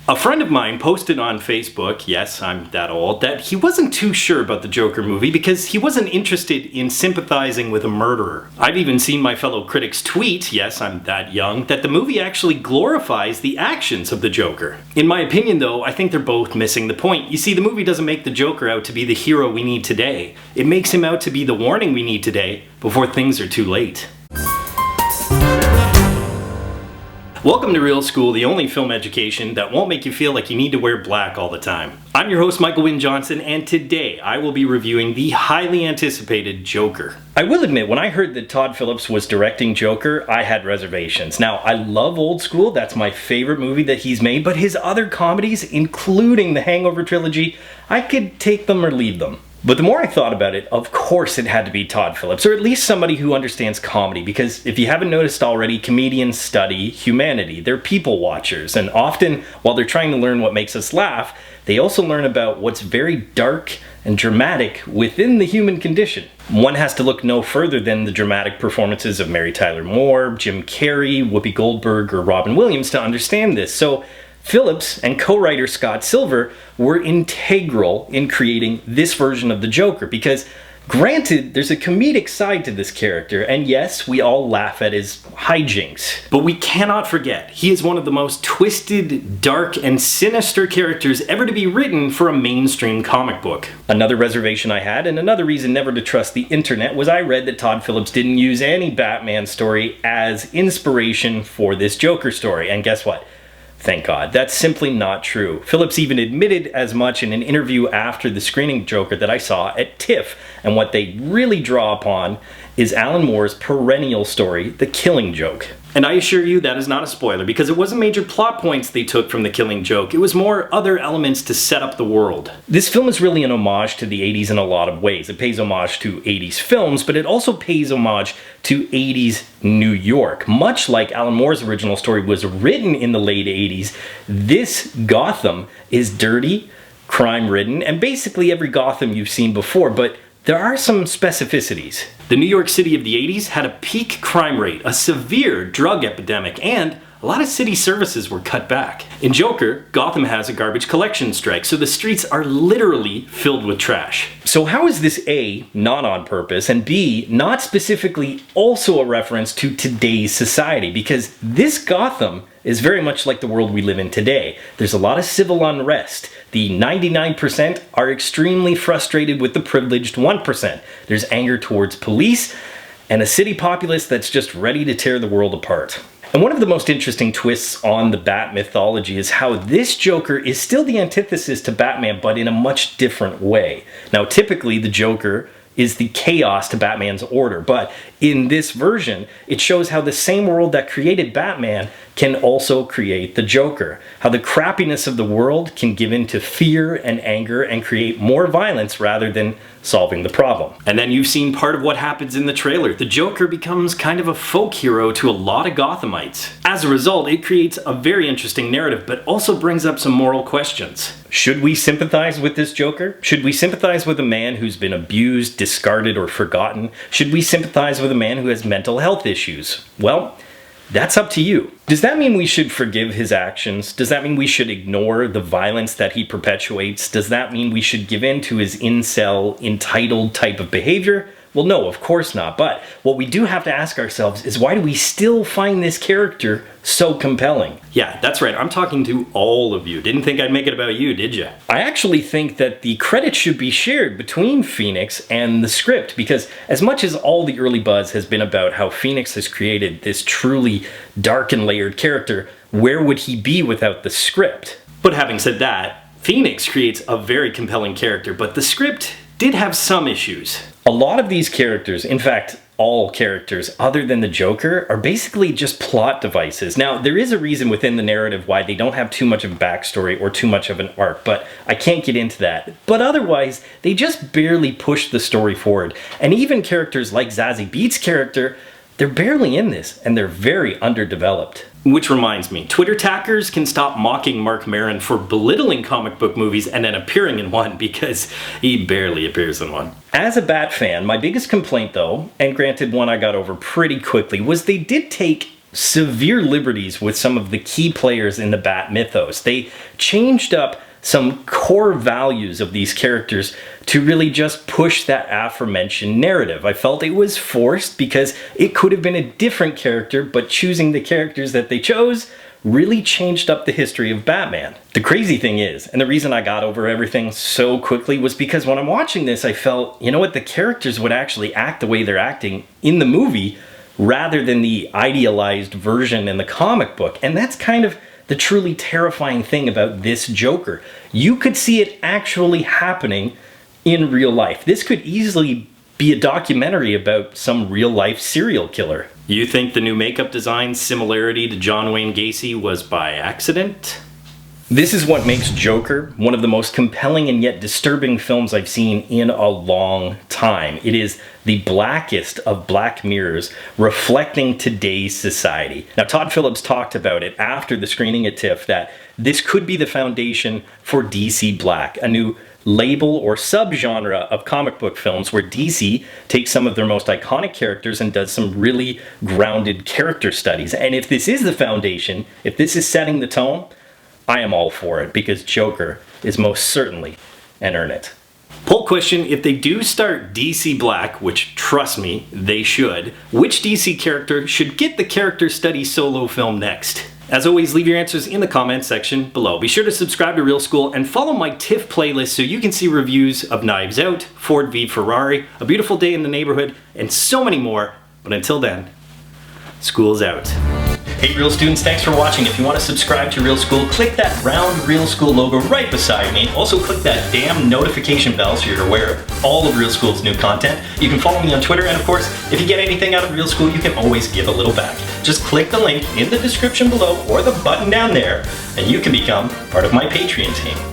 A friend of mine posted on Facebook, yes, I'm that old, that he wasn't too sure about the Joker movie because he wasn't interested in sympathizing with a murderer. I've even seen my fellow critics tweet, yes, I'm that young, that the movie actually glorifies the actions of the Joker. In my opinion though, I think they're both missing the point. You see, the movie doesn't make the Joker out to be the hero we need today. It makes him out to be the warning we need today before things are too late. Welcome to Real School, the only film education that won't make you feel like you need to wear black all the time. I'm your host, Michael Johnson, and today I will be reviewing the highly anticipated Joker. I will admit, when I heard that Todd Phillips was directing Joker, I had reservations. Now, I love Old School, that's my favorite movie that he's made, but his other comedies, including the Hangover trilogy, I could take them or leave them. But the more I thought about it, of course it had to be Todd Phillips, or at least somebody who understands comedy, because if you haven't noticed already, comedians study humanity. They're people watchers, and often, while they're trying to learn what makes us laugh, they also learn about what's very dark and dramatic within the human condition. One has to look no further than the dramatic performances of Mary Tyler Moore, Jim Carrey, Whoopi Goldberg, or Robin Williams to understand this. So Phillips and co-writer Scott Silver were integral in creating this version of the Joker because, granted, there's a comedic side to this character, and yes, we all laugh at his hijinks. But we cannot forget, he is one of the most twisted, dark, and sinister characters ever to be written for a mainstream comic book. Another reservation I had, and another reason never to trust the internet, was I read that Todd Phillips didn't use any Batman story as inspiration for this Joker story, and guess what? Thank God. That's simply not true. Phillips even admitted as much in an interview after the screening of Joker that I saw at TIFF, and what they really draw upon is Alan Moore's perennial story, The Killing Joke. And I assure you that is not a spoiler, because it wasn't major plot points they took from The Killing Joke, it was more other elements to set up the world. This film is really an homage to the 80s in a lot of ways. It pays homage to 80s films, but it also pays homage to 80s New York. Much like Alan Moore's original story was written in the late 80s, this Gotham is dirty, crime-ridden, and basically every Gotham you've seen before, but there are some specificities. The New York City of the 80s had a peak crime rate, a severe drug epidemic, and a lot of city services were cut back. In Joker, Gotham has a garbage collection strike, so the streets are literally filled with trash. So how is this A, not on purpose, and B, not specifically also a reference to today's society? Because this Gotham is very much like the world we live in today. There's a lot of civil unrest. The 99% are extremely frustrated with the privileged 1%. There's anger towards police, and a city populace that's just ready to tear the world apart. And one of the most interesting twists on the Bat mythology is how this Joker is still the antithesis to Batman, but in a much different way. Now, typically the Joker is the chaos to Batman's order, but in this version, it shows how the same world that created Batman can also create the Joker. How the crappiness of the world can give in to fear and anger and create more violence rather than solving the problem. And then you've seen part of what happens in the trailer. The Joker becomes kind of a folk hero to a lot of Gothamites. As a result, it creates a very interesting narrative, but also brings up some moral questions. Should we sympathize with this Joker? Should we sympathize with a man who's been abused, discarded, or forgotten? Should we sympathize with a man who has mental health issues? Well, that's up to you. Does that mean we should forgive his actions? Does that mean we should ignore the violence that he perpetuates? Does that mean we should give in to his incel, entitled type of behavior? Well, no, of course not. But what we do have to ask ourselves is, why do we still find this character so compelling? Yeah, that's right. I'm talking to all of you. Didn't think I'd make it about you, did you? I actually think that the credit should be shared between Phoenix and the script, because as much as all the early buzz has been about how Phoenix has created this truly dark and layered character, where would he be without the script? But having said that, Phoenix creates a very compelling character, but the script did have some issues. A lot of these characters, in fact, all characters other than the Joker, are basically just plot devices. Now, there is a reason within the narrative why they don't have too much of a backstory or too much of an arc, but I can't get into that. But otherwise, they just barely push the story forward. And even characters like Zazie Beetz' character, they're barely in this, and they're very underdeveloped. Which reminds me, Twitter tackers can stop mocking Mark Maron for belittling comic book movies and then appearing in one, because he barely appears in one. As a Bat fan, my biggest complaint though, and granted one I got over pretty quickly, was they did take severe liberties with some of the key players in the Bat mythos. They changed up some core values of these characters to really just push that aforementioned narrative. I felt it was forced because it could have been a different character, but choosing the characters that they chose really changed up the history of Batman. The crazy thing is, and the reason I got over everything so quickly was because when I'm watching this, I felt, you know what, the characters would actually act the way they're acting in the movie rather than the idealized version in the comic book. And that's kind of the truly terrifying thing about this Joker. You could see it actually happening in real life. This could easily be a documentary about some real life serial killer. You think the new makeup design's similarity to John Wayne Gacy was by accident? This is what makes Joker one of the most compelling and yet disturbing films I've seen in a long time. It is the blackest of black mirrors reflecting today's society. Now, Todd Phillips talked about it after the screening at TIFF that this could be the foundation for DC Black, a new label or subgenre of comic book films where DC takes some of their most iconic characters and does some really grounded character studies. And if this is the foundation, if this is setting the tone, I am all for it, because Joker is most certainly an earn it. Poll question: if they do start DC Black, which trust me, they should, which DC character should get the character study solo film next? As always, leave your answers in the comments section below. Be sure to subscribe to Real School and follow my TIFF playlist so you can see reviews of Knives Out, Ford v Ferrari, A Beautiful Day in the Neighborhood, and so many more. But until then, school's out. Hey Real students, thanks for watching. If you want to subscribe to Real School, click that round Real School logo right beside me. Also click that damn notification bell so you're aware of all of Real School's new content. You can follow me on Twitter, and of course, if you get anything out of Real School, you can always give a little back. Just click the link in the description below or the button down there, and you can become part of my Patreon team.